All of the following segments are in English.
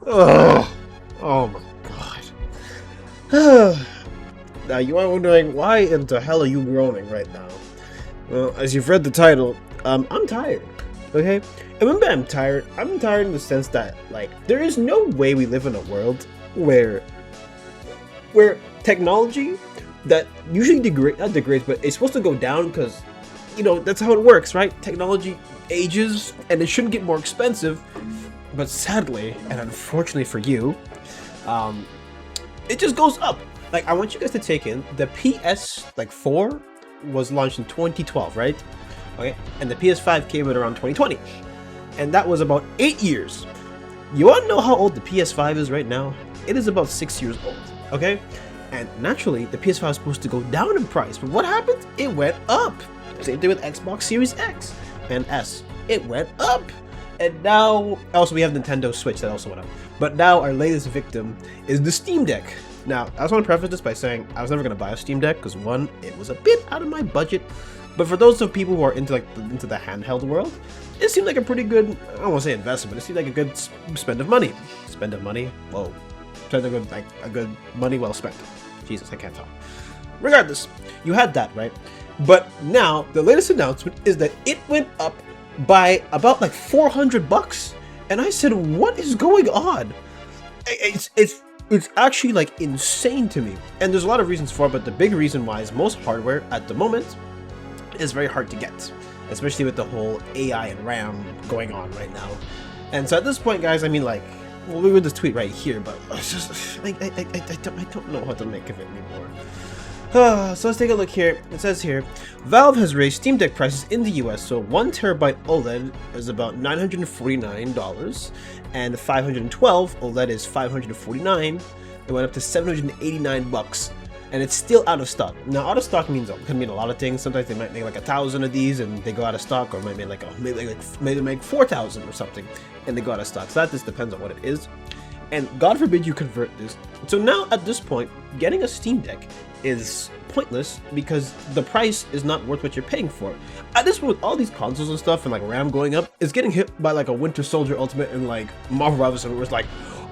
Oh, oh my god. Now you are wondering why in the hell are you groaning right now? Well, as you've read the title, I'm tired. Okay? And when I'm tired, I'm tired in the sense that, like, there is no way we live in a world where technology that usually not degrades, but it's supposed to go down because, that's how it works, right? Technology ages and it shouldn't get more expensive. But sadly, and unfortunately for you, it just goes up. Like, I want you guys to take in the PS4 was launched in 2012, right? Okay, and the PS5 came out around 2020, and that was about 8 years. You want to know how old the PS5 is right now? It is about 6 years old. Okay, and naturally, the PS5 is supposed to go down in price, but what happened? It went up. Same thing with Xbox Series X and S. It went up. And now, also we have Nintendo Switch that also went up. But now our latest victim is the Steam Deck. Now, I just want to preface this by saying I was never going to buy a Steam Deck because one, it was a bit out of my budget. But for those of people who are into the handheld world, it seemed like a pretty good, I don't want to say investment, but it seemed like a good spend of money. Spend of money? Whoa. Spend a good money well spent. Jesus, I can't talk. Regardless, you had that, right? But now, the latest announcement is that it went up by about like $400, and I said, what is going on? It's actually like insane to me, and there's a lot of reasons for it, but the big reason why is most hardware at the moment is very hard to get, especially with the whole AI and RAM going on right now. And so at this point, guys, I mean, like, well, we would just tweet right here, but it's just like I don't know how to make of it anymore. So let's take a look here. It says here, Valve has raised Steam Deck prices in the US, so 1TB OLED is about $949, and 512 OLED is $549. It went up to $789, and it's still out of stock. Now, out of stock can mean a lot of things. Sometimes they might make like 1,000 of these and they go out of stock, or might make maybe make 4,000 or something and they go out of stock. So that just depends on what it is. And God forbid you convert this. So now at this point, getting a Steam Deck is pointless because the price is not worth what you're paying for. At this point, with all these consoles and stuff and like RAM going up, it's getting hit by like a Winter Soldier Ultimate and like Marvel Rivals, where it's like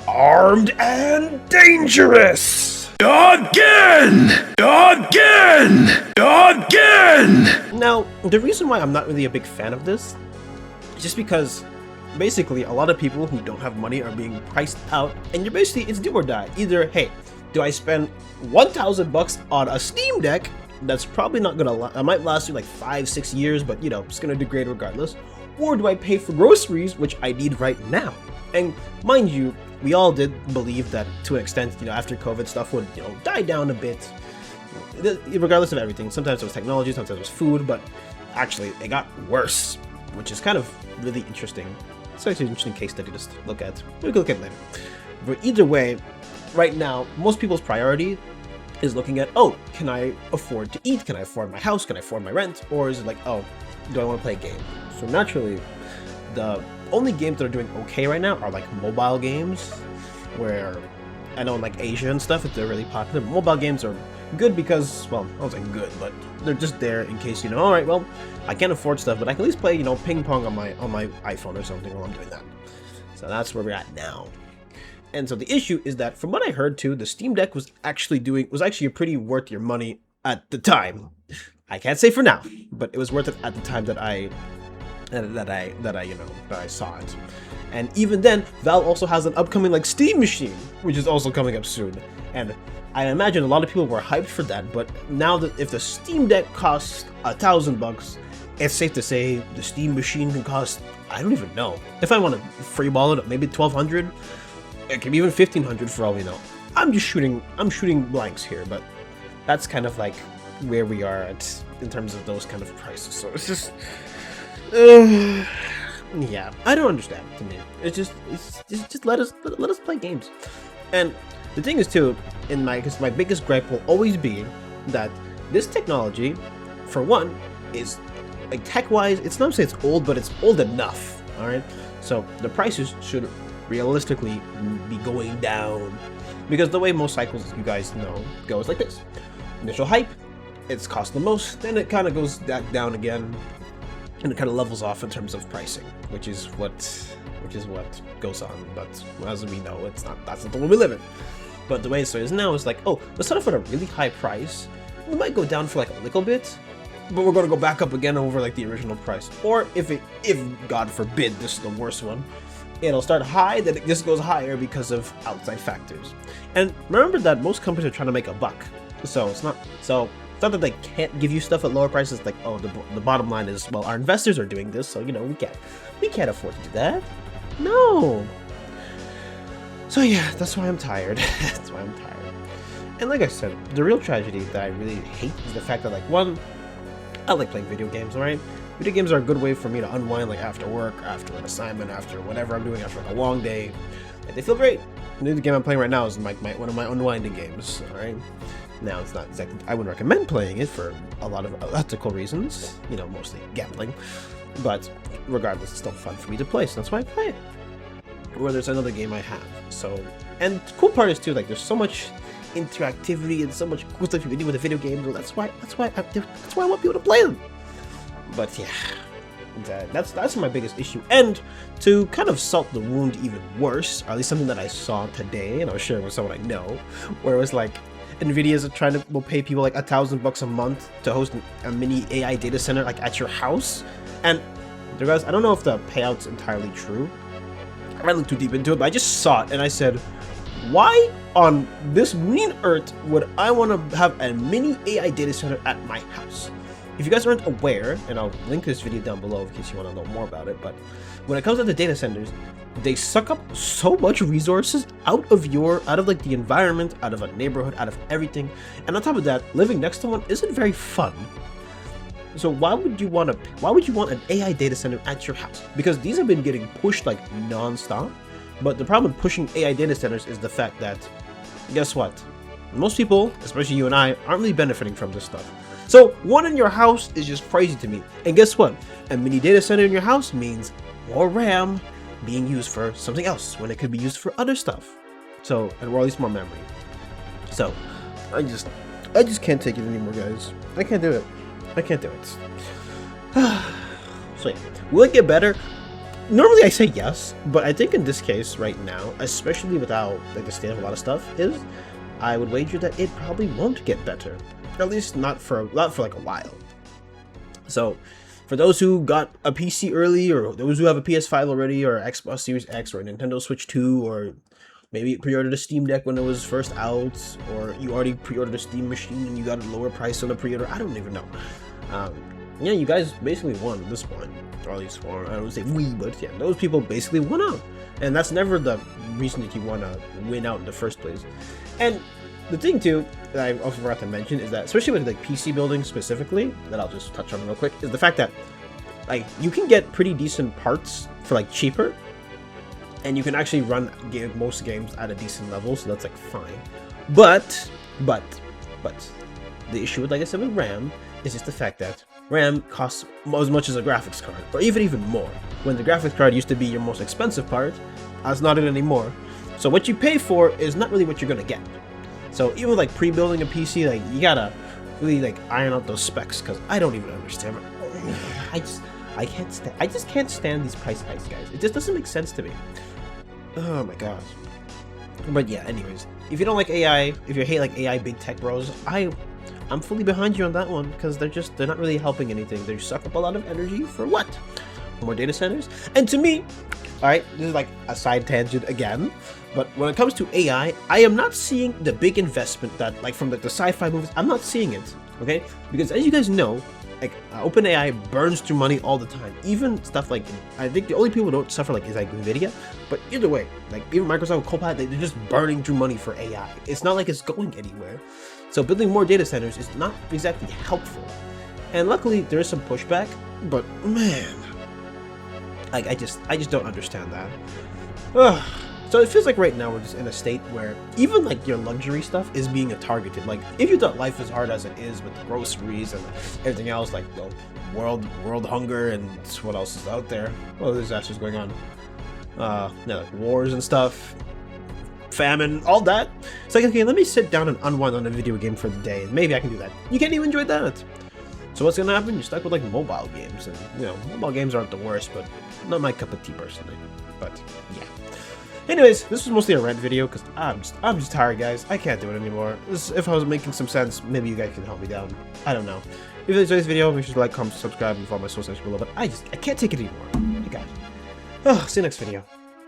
armed and dangerous. Again! Again! Again! Now, the reason why I'm not really a big fan of this is just because basically a lot of people who don't have money are being priced out, and you're basically, it's do or die. Either, hey, do I spend $1,000 on a Steam Deck that's probably not gonna it might last you like 5-6 years, but it's gonna degrade regardless, or do I pay for groceries, which I need right now? And mind you, we all did believe that to an extent, after COVID, stuff would die down a bit, regardless of everything. Sometimes it was technology, sometimes it was food, but actually it got worse, which is kind of really interesting. It's actually an interesting case study to look at. We can look at it later. But either way, right now, most people's priority is looking at, oh, can I afford to eat? Can I afford my house? Can I afford my rent? Or is it like, oh, do I want to play a game? So naturally, the only games that are doing okay right now are like mobile games, where I know in like Asia and stuff, they're really popular. Mobile games are good because, well, I don't say good, but they're just there in case, all right, well, I can't afford stuff, but I can at least play, ping pong on my iPhone or something while I'm doing that. So that's where we're at now. And so the issue is that, from what I heard too, the Steam Deck was actually a pretty worth your money at the time. I can't say for now, but it was worth it at the time that I saw it. And even then, Valve also has an upcoming like Steam Machine, which is also coming up soon. And I imagine a lot of people were hyped for that, but now that if the Steam Deck costs $1,000, it's safe to say the Steam Machine can cost, I don't even know. If I want to freeball it, maybe $1,200. It could be even $1,500 for all we know. I'm shooting blanks here, but that's kind of like where we are at in terms of those kind of prices. So it's just, yeah, I don't understand. To me, it's just let us play games. And the thing is too, because my biggest gripe will always be that this technology, for one, is like tech-wise, it's not to say it's old, but it's old enough. All right, so the prices should realistically be going down, because the way most cycles, as you guys know, goes like this: initial hype, it's cost the most, then it kind of goes back down again, and it kind of levels off in terms of pricing, which is what goes on. But as we know, that's not the world we live in. But the way it is now is like, oh, let's start off at a really high price. We might go down for like a little bit, but we're gonna go back up again over like the original price. Or if God forbid this is the worst one, it'll start high, then it just goes higher because of outside factors. And remember that most companies are trying to make a buck, so it's not that they can't give you stuff at lower prices. Like, oh, the bottom line is, well, our investors are doing this, so you know we can't afford to do that. No. So yeah, that's why I'm tired. That's why I'm tired. And like I said, the real tragedy that I really hate is the fact that, like, one, I like playing video games, alright? Video games are a good way for me to unwind, like after work, after an assignment, after whatever I'm doing, after like a long day. Like, they feel great. The game I'm playing right now is one of my unwinding games, alright? Now, it's not exactly, I wouldn't recommend playing it for a lot of ethical reasons, you know, mostly gambling, but regardless, it's still fun for me to play, so that's why I play it. Or there's another game I have, so, and the cool part is too, like, there's so much interactivity and so much cool stuff you can do with a video game, so that's why I want people to play them. But yeah, that's my biggest issue. And to kind of salt the wound even worse, or at least something that I saw today, and I was sharing with someone I know, where it was like, NVIDIA's will pay people like $1,000 a month to host a mini AI data center like at your house. And guys, I don't know if the payout's entirely true. I haven't looked too deep into it, but I just saw it and I said, why on this green earth would I want to have a mini AI data center at my house? If you guys aren't aware, and I'll link this video down below in case you want to know more about it, but when it comes to the data centers, they suck up so much resources out of like the environment, out of a neighborhood, out of everything. And on top of that, living next to one isn't very fun. So why would you want an AI data center at your house? Because these have been getting pushed like non-stop. But the problem with pushing AI data centers is the fact that, guess what? Most people, especially you and I, aren't really benefiting from this stuff. So one in your house is just crazy to me. And guess what? A mini data center in your house means more RAM being used for something else when it could be used for other stuff. So, or at least more memory. So, I just can't take it anymore, guys. I can't do it. I can't do it. So yeah, will it get better? Normally I say yes, but I think in this case right now, especially without like the state of a lot of stuff, I would wager that it probably won't get better. At least not for like a while. So, for those who got a PC early, or those who have a PS5 already, or Xbox Series X, or a Nintendo Switch 2, or maybe pre-ordered a Steam Deck when it was first out, or you already pre-ordered a Steam machine and you got a lower price on the pre-order, I don't even know. Yeah, you guys basically won at this point. Or at least, I don't say we, but yeah, those people basically won out. And that's never the reason that you want to win out in the first place. And the thing too, that I also forgot to mention, is that, especially with like PC building specifically, that I'll just touch on real quick, is the fact that like you can get pretty decent parts for like cheaper, and you can actually run most games at a decent level, so that's like fine. But the issue with, like I said, with RAM is just the fact that RAM costs as much as a graphics card, or even more. When the graphics card used to be your most expensive part, that's not it anymore. So what you pay for is not really what you're gonna get. So even like pre-building a PC, like you gotta really like iron out those specs, because I don't even understand. I just can't stand these price hikes, guys. It just doesn't make sense to me. Oh my gosh. But yeah, anyways, if you don't like AI, if you hate like AI big tech bros, I'm fully behind you on that one, because they're not really helping anything. They suck up a lot of energy for what? More data centers? And to me, alright, this is like a side tangent again, but when it comes to AI, I am not seeing the big investment that, like, from the sci-fi movies, I'm not seeing it, okay? Because as you guys know, like, OpenAI burns through money all the time. Even stuff like, I think the only people who don't suffer like is like NVIDIA, but either way, like even Microsoft Copilot, they're just burning through money for AI. It's not like it's going anywhere. So building more data centers is not exactly helpful. And luckily there is some pushback, but man, like I just don't understand that. Ugh. So it feels like right now we're just in a state where even like your luxury stuff is being targeted. Like if you thought life is hard as it is with the groceries and everything else, like the world hunger and what else is out there, what other disasters going on, yeah, like wars and stuff, famine, all that. It's like, okay, let me sit down and unwind on a video game for the day, and maybe I can do that. You can't even enjoy that. So what's gonna happen? You're stuck with like mobile games, and you know, mobile games aren't the worst, but not my cup of tea personally. But yeah. Anyways, this was mostly a rant video because I'm just tired, guys. I can't do it anymore. If I was making some sense, maybe you guys can help me down. I don't know. If you enjoyed this video, make sure to like, comment, subscribe, and follow my social section below. But I can't take it anymore. You guys. Oh, see you next video.